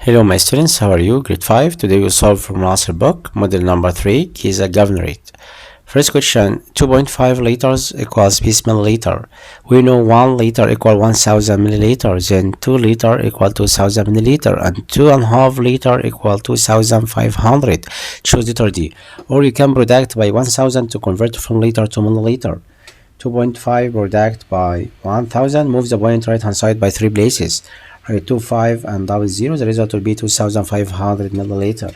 Hello my students, how are you? Grade 5. Today we'll solve from answer book, model number 3, Giza Governorate. First question, 2.5 liters equals piece milliliter. We know 1 liter equal 1000 milliliters, then 2 liter equal 2000 milliliter, and 2.5 liter equal 2500. Choose letter D. Or you can product by 1000 to convert from liter to milliliter. 2.5 product by 1000, move the point right hand side by 3 places. 25 and double 0, the result will be 2500 milliliter.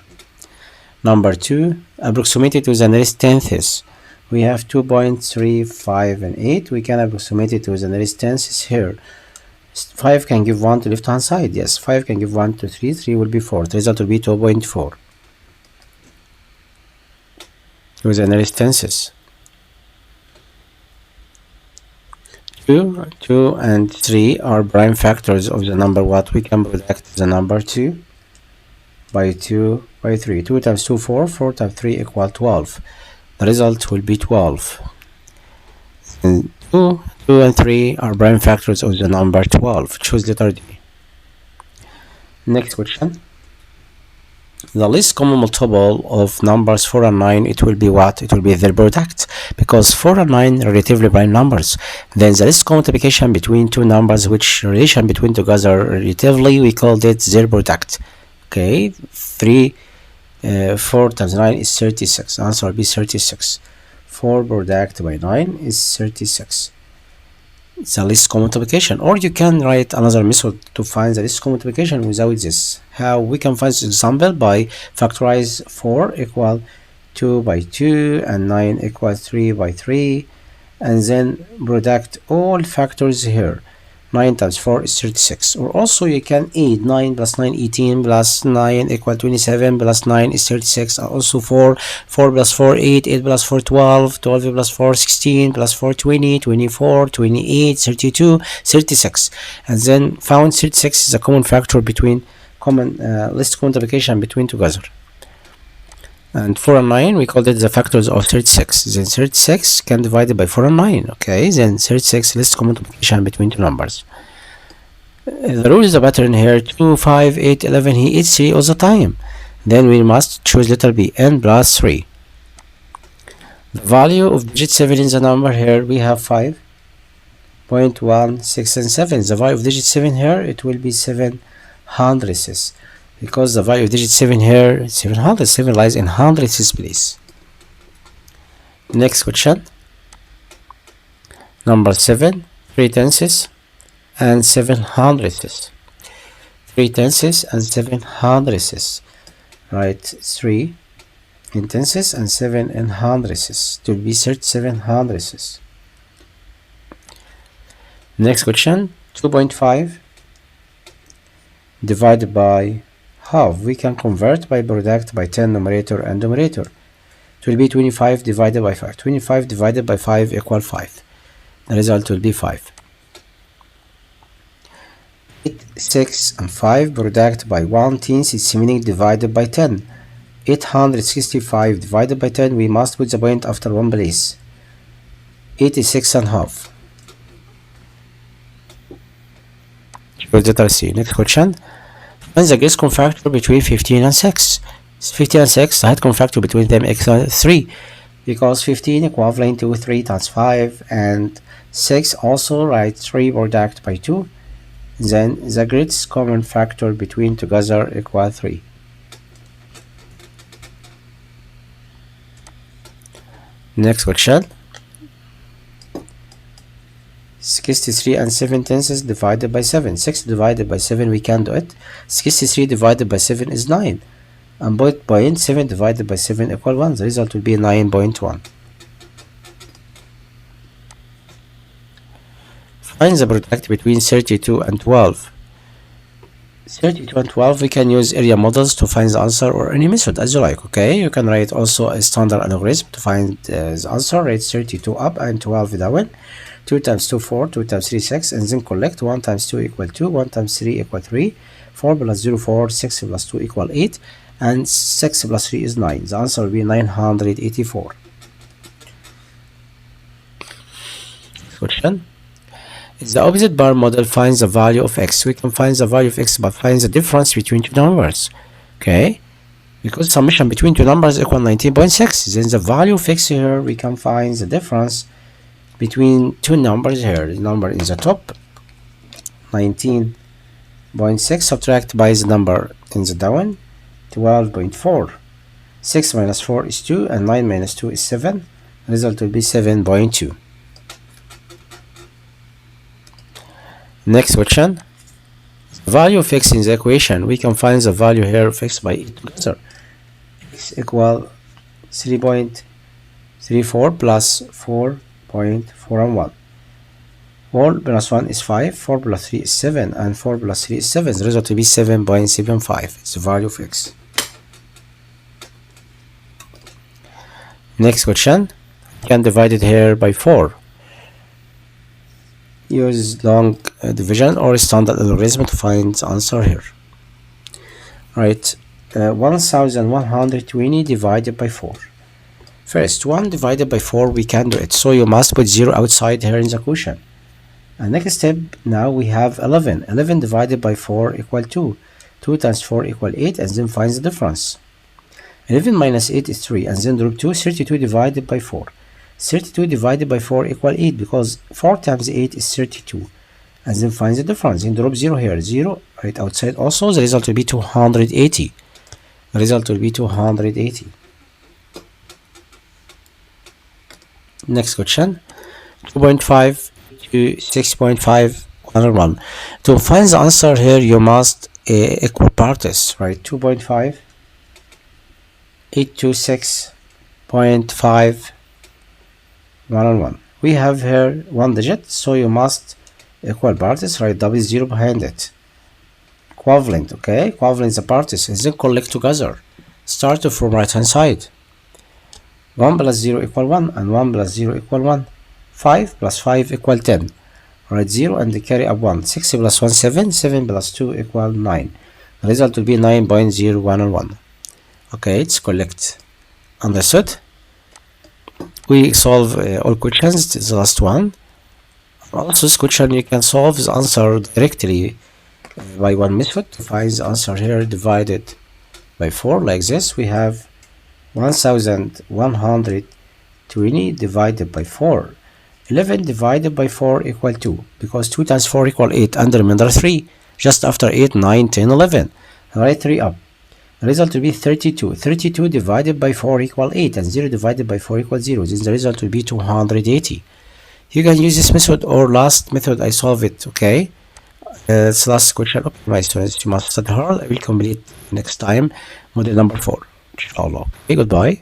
Number 2, approximate it to the nearest tenths. We have 2.35 and 8. We can approximate it to the nearest tenths here. 5 can give 1 to left hand side. Yes, 5 can give 1 to 3. 3 will be 4. The result will be 2.4 to the nearest tenths. 2 and 3 are prime factors of the number what? We can product the number 2 by 2 by 3. 2 times 2, 4. 4 times 3 equal 12. The result will be 12. And 2 and 3 are prime factors of the number 12. Choose letter D. Next question. The least common multiple of numbers 4 and 9, it will be what? It will be their product, because 4 and 9 are relatively prime numbers. Then the least common multiplication between two numbers, which relation between together relatively, we called it their product. Okay, 4 times 9 is 36. The answer will be 36. 4 product by 9 is 36. It's a least common multiplication. Or you can write another method to find the least common multiplication without this. How we can find this example? By factorize 4 equal 2 by 2 and 9 equal 3 by 3, and then product all factors here. 9 times 4 is 36. Or also you can add 9 plus 9, 18 plus 9 equal 27 plus 9 is 36. And also 4 plus 4, 8, 8 plus 4, 12, 12 plus 4, 16 plus 4, 20, 24, 28, 32, 36. And then found 36 is a common factor between least common multiplication between together. And 4 and 9, we called it the factors of 36. Then 36 can divide by 4 and 9. Okay, then 36 least common multiplication between two numbers. The rule is the pattern here: 2, 5, 8, 11. He eats 3 all the time. Then we must choose letter B, n plus 3. The value of digit 7 in the number here, we have 5.1, 6, and 7. The value of digit 7 here, it will be 7 hundredths. Because the value of digit 7 here, 700, 7 lies in hundredths place. Next question. Number 7, 3 tenths and 7 hundredths. 3 tenths and 7 hundredths. Right, 3 in tenths and 7 in hundredths. It will be 37 hundredths. Next question. 2.5 divided by half. We can convert by product by 10 numerator and numerator. It will be 25 divided by 5. 25 divided by 5 equal 5. The result will be 5. 8, 6, and 5 product by 1/10, its meaning divided by 10. 865 divided by 10, we must put the point after one place. 86 and half. Letter C. Next question. Find the greatest common factor between 15 and 6. 15 and 6, the height common factor between them is 3, because 15 equivalent to 3 times 5, and 6 also, right, 3 product by 2. Then the greatest common factor between together equal 3. Next question. 63 and 7 tenths divided by 7. 6 divided by 7, we can do it. 63 divided by 7 is 9. And 0.7 divided by 7 equal 1. The result will be 9.1. Find the product between 32 and 12. 32 and 12, we can use area models to find the answer, or any method as you like. Okay, you can write also a standard algorithm to find the answer. Write 32 up and 12 down. 2 times 2, 4, 2 times 3, 6, and then collect 1 times 2 equal 2, 1 times 3 equal 3, 4 plus 0, 4, 6 plus 2 equal 8, and 6 plus 3 is 9. The answer will be 984. Question. The opposite bar model finds the value of x. We can find the value of x by finding the difference between two numbers. Okay, because summation between two numbers equal 19.6. Then the value of x here, we can find the difference between two numbers here. The number in the top, 19.6, subtract by the number in the down, 12.4. 6 minus 4 is 2, and 9 minus 2 is 7. The result will be 7.2. Next question. The value of x in the equation, we can find the value here of x by 8 together. X equal 3.34 plus 4.411. 4 plus 1 is 5, 4 plus 3 is 7, and 4 plus 3 is 7. The result will be 7.75. It's the value of x. Next question. You can divide it here by 4. Use long division or standard logarithm to find the answer here. Right, 1120 divided by 4. First, 1 divided by 4, we can do it, so you must put 0 outside here in the quotient. And next step, now we have 11. 11 divided by 4 equal 2. 2 times 4 equal 8, and then find the difference. 11 minus 8 is 3, and then drop 2. 32 divided by 4. 32 divided by 4 equal 8, because 4 times 8 is 32. And then find the difference. Then drop 0 here. 0 right outside also. The result will be 280. The result will be 280. Next question. 2.5 to 6.5 101. To find the answer here, you must equal parts, right? 2.5 8 to 6.5 101. We have here one digit, so you must equal parts, right? Double 0 behind it. Equivalent, okay? Equivalent the parts, and then collect together. Start from right hand side. 1 plus 0 equal 1, and 1 plus 0 equal 1. 5 plus 5 equal 10. Write 0 and carry up 1. 6 plus 1 7. 7 plus 2 equal 9. The result will be 9.0101. Okay, it's correct. Understood? We solve all questions. This is the last one. Also, this question you can solve the answer directly by one method. To find the answer here, divided by 4 like this. We have 1120 divided by 4. 11 divided by 4 equal 2, because 2 times 4 equal 8, and remainder 3. Just after 8, 9, 10, 11. Write 3 up. The result will be 32. 32 divided by 4 equal 8, and 0 divided by 4 equal 0. Then the result will be 280. You can use this method or last method. I solve it, okay? It's last question. Okay, my students, you must study hard. I will complete next time model number 4. Inshallah. Okay, goodbye.